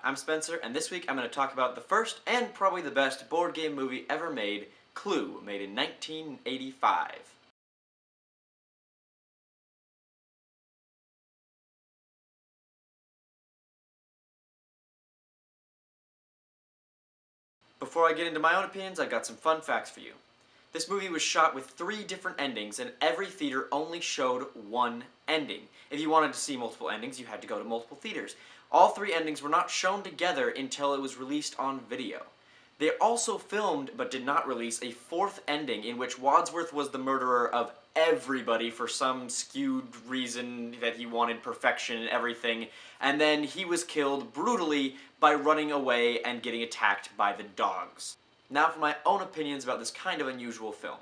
I'm Spencer, and this week I'm going to talk about the first and probably the best board game movie ever made, Clue, made in 1985. Before I get into my own opinions, I got some fun facts for you. This movie was shot with 3 different endings, and every theater only showed one ending. If you wanted to see multiple endings, you had to go to multiple theaters. All 3 endings were not shown together until it was released on video. They also filmed, but did not release, a 4th ending in which Wadsworth was the murderer of everybody for some skewed reason that he wanted perfection and everything, and then he was killed brutally by running away and getting attacked by the dogs. Now for my own opinions about this kind of unusual film.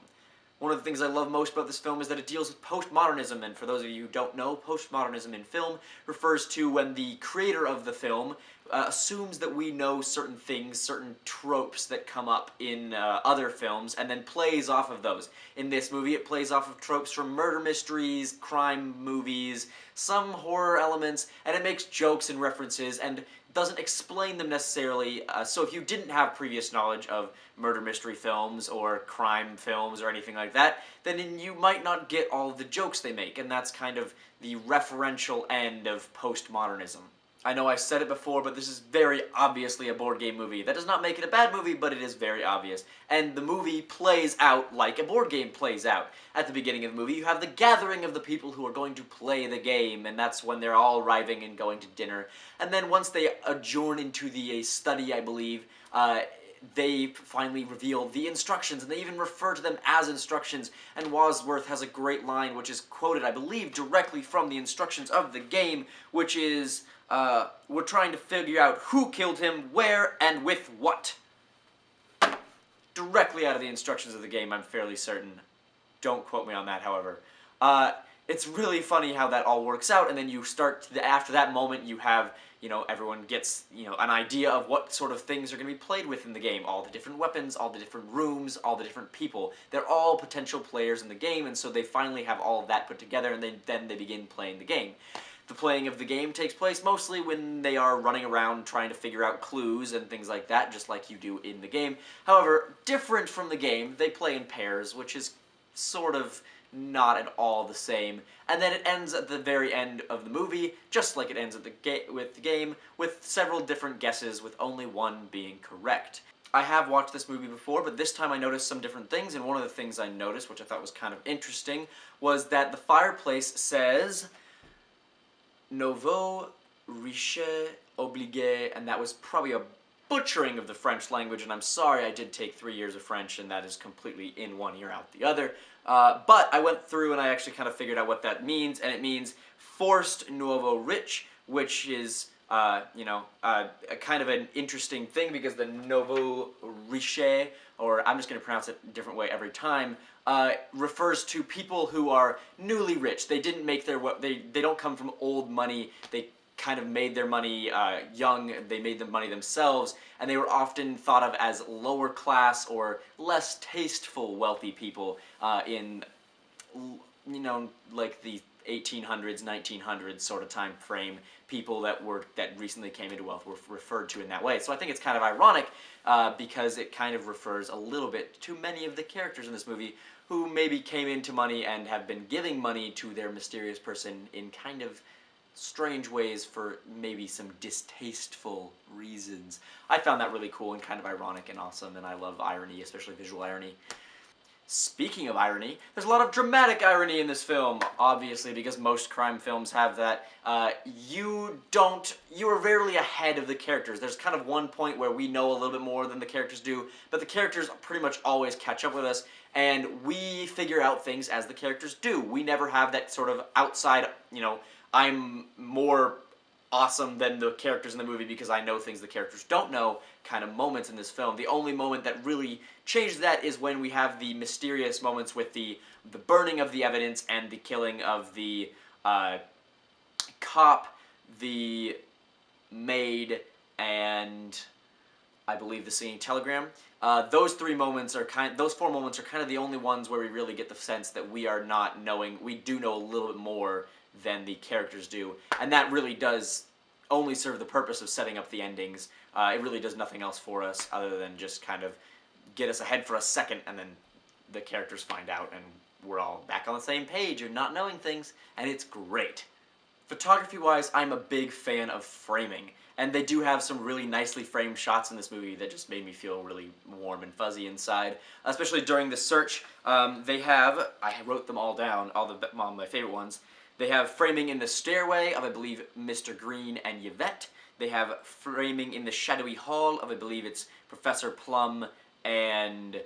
One of the things I love most about this film is that it deals with postmodernism, and for those of you who don't know, postmodernism in film refers to when the creator of the film assumes that we know certain things, certain tropes that come up in other films, and then plays off of those. In this movie, it plays off of tropes from murder mysteries, crime movies, some horror elements, and it makes jokes and references, and doesn't explain them necessarily, so if you didn't have previous knowledge of murder mystery films or crime films or anything like that, then you might not get all of the jokes they make, and that's kind of the referential end of postmodernism. I know I said it before, but this is very obviously a board game movie. That does not make it a bad movie, but it is very obvious. And the movie plays out like a board game plays out. At the beginning of the movie, you have the gathering of the people who are going to play the game, and that's when they're all arriving and going to dinner. And then once they adjourn into the study, I believe, they finally reveal the instructions, and they even refer to them as instructions, and Wadsworth has a great line which is quoted, I believe, directly from the instructions of the game, which is, we're trying to figure out who killed him, where, and with what. Directly out of the instructions of the game, I'm fairly certain. Don't quote me on that, however. It's really funny how that all works out, and then you start, after that moment, you have, everyone gets, an idea of what sort of things are going to be played with in the game. All the different weapons, all the different rooms, all the different people. They're all potential players in the game, and so they finally have all of that put together, and then they begin playing the game. The playing of the game takes place mostly when they are running around trying to figure out clues and things like that, just like you do in the game. However, different from the game, they play in pairs, which is sort of not at all the same. And then it ends at the very end of the movie, just like it ends at with the game, with several different guesses, with only one being correct. I have watched this movie before, but this time I noticed some different things, and one of the things I noticed, which I thought was kind of interesting, was that the fireplace says Nouveau Riche Obligé, and that was probably a butchering of the French language, and I'm sorry, I did take 3 years of French, and that is completely in one ear out the other. But I went through and I actually kind of figured out what that means, and it means forced nouveau rich, which is, a kind of an interesting thing because the nouveau riche, or I'm just going to pronounce it a different way every time, refers to people who are newly rich. They didn't make their, they don't come from old money. They kind of made their money young, they made the money themselves, and they were often thought of as lower class or less tasteful wealthy people in, like the 1800s, 1900s sort of time frame. People that recently came into wealth were referred to in that way. So I think it's kind of ironic because it kind of refers a little bit to many of the characters in this movie who maybe came into money and have been giving money to their mysterious person in kind of strange ways for maybe some distasteful reasons. I found that really cool and kind of ironic and awesome, and I love irony, especially visual irony. Speaking of irony, there's a lot of dramatic irony in this film, obviously, because most crime films have that. You are rarely ahead of the characters. There's kind of one point where we know a little bit more than the characters do, but the characters pretty much always catch up with us, and we figure out things as the characters do. We never have that sort of outside, I'm more awesome than the characters in the movie because I know things the characters don't know kind of moments in this film. The only moment that really changed that is when we have the mysterious moments with the burning of the evidence and the killing of the cop, the maid, and I believe the singing telegram. Those 4 moments are kind of the only ones where we really get the sense that we are not knowing, we do know a little bit more than the characters do, and that really does only serve the purpose of setting up the endings. It really does nothing else for us other than just kind of get us ahead for a second, and then the characters find out, and we're all back on the same page and not knowing things, and it's great. Photography-wise, I'm a big fan of framing, and they do have some really nicely framed shots in this movie that just made me feel really warm and fuzzy inside. Especially during the search, they have, I wrote them all down, all my favorite ones. They have framing in the stairway of, I believe, Mr. Green and Yvette. They have framing in the shadowy hall of, I believe it's Professor Plum and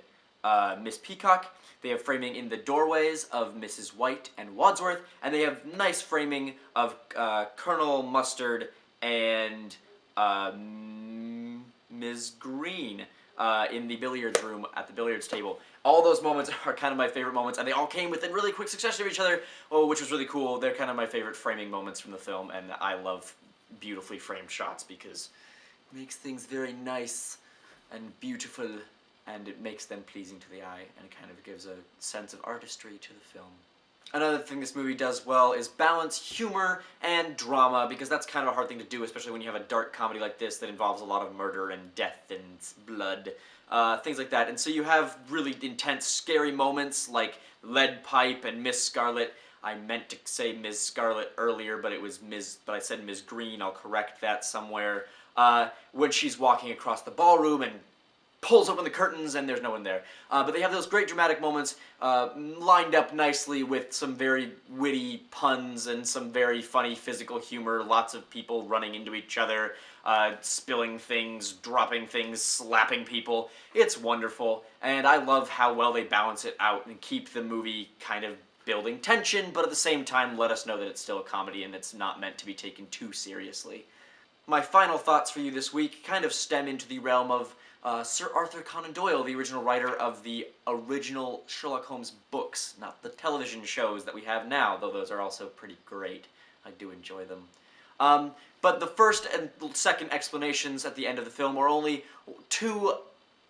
Miss Peacock. They have framing in the doorways of Mrs. White and Wadsworth, and they have nice framing of Colonel Mustard and Ms. Green in the billiards room at the billiards table. All those moments are kind of my favorite moments, and they all came within really quick succession of each other, which was really cool. They're kind of my favorite framing moments from the film, and I love beautifully framed shots because it makes things very nice and beautiful, and it makes them pleasing to the eye, and it kind of gives a sense of artistry to the film. Another thing this movie does well is balance humor and drama, because that's kind of a hard thing to do, especially when you have a dark comedy like this that involves a lot of murder and death and blood, things like that. And so you have really intense, scary moments like Lead Pipe and Miss Scarlet. I meant to say Ms. Scarlet earlier, but I said Ms. Green. I'll correct that somewhere. When she's walking across the ballroom and pulls open the curtains and there's no one there. But they have those great dramatic moments lined up nicely with some very witty puns and some very funny physical humor, lots of people running into each other, spilling things, dropping things, slapping people. It's wonderful, and I love how well they balance it out and keep the movie kind of building tension, but at the same time let us know that it's still a comedy and it's not meant to be taken too seriously. My final thoughts for you this week kind of stem into the realm of Sir Arthur Conan Doyle, the original writer of the original Sherlock Holmes books, not the television shows that we have now, though those are also pretty great. I do enjoy them. But the first and second explanations at the end of the film are only two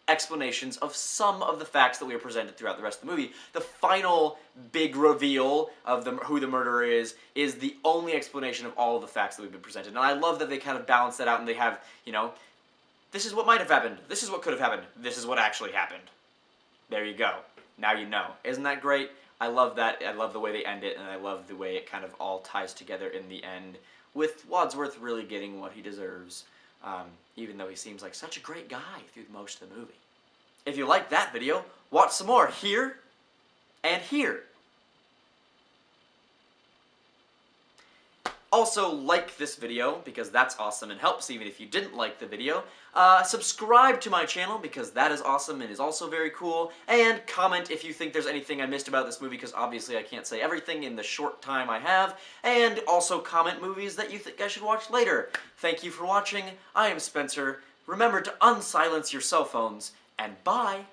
explanations of some of the facts that we are presented throughout the rest of the movie. The final big reveal of who the murderer is the only explanation of all of the facts that we've been presented. And I love that they kind of balance that out and they have, you know, this is what might have happened, this is what could have happened, this is what actually happened. There you go. Now you know. Isn't that great? I love that. I love the way they end it, and I love the way it kind of all ties together in the end, with Wadsworth really getting what he deserves, even though he seems like such a great guy through most of the movie. If you liked that video, watch some more here and here. Also, like this video, because that's awesome and helps even if you didn't like the video. Subscribe to my channel, because that is awesome and is also very cool. And comment if you think there's anything I missed about this movie, because obviously I can't say everything in the short time I have. And also comment movies that you think I should watch later. Thank you for watching. I am Spencer. Remember to unsilence your cell phones, and bye!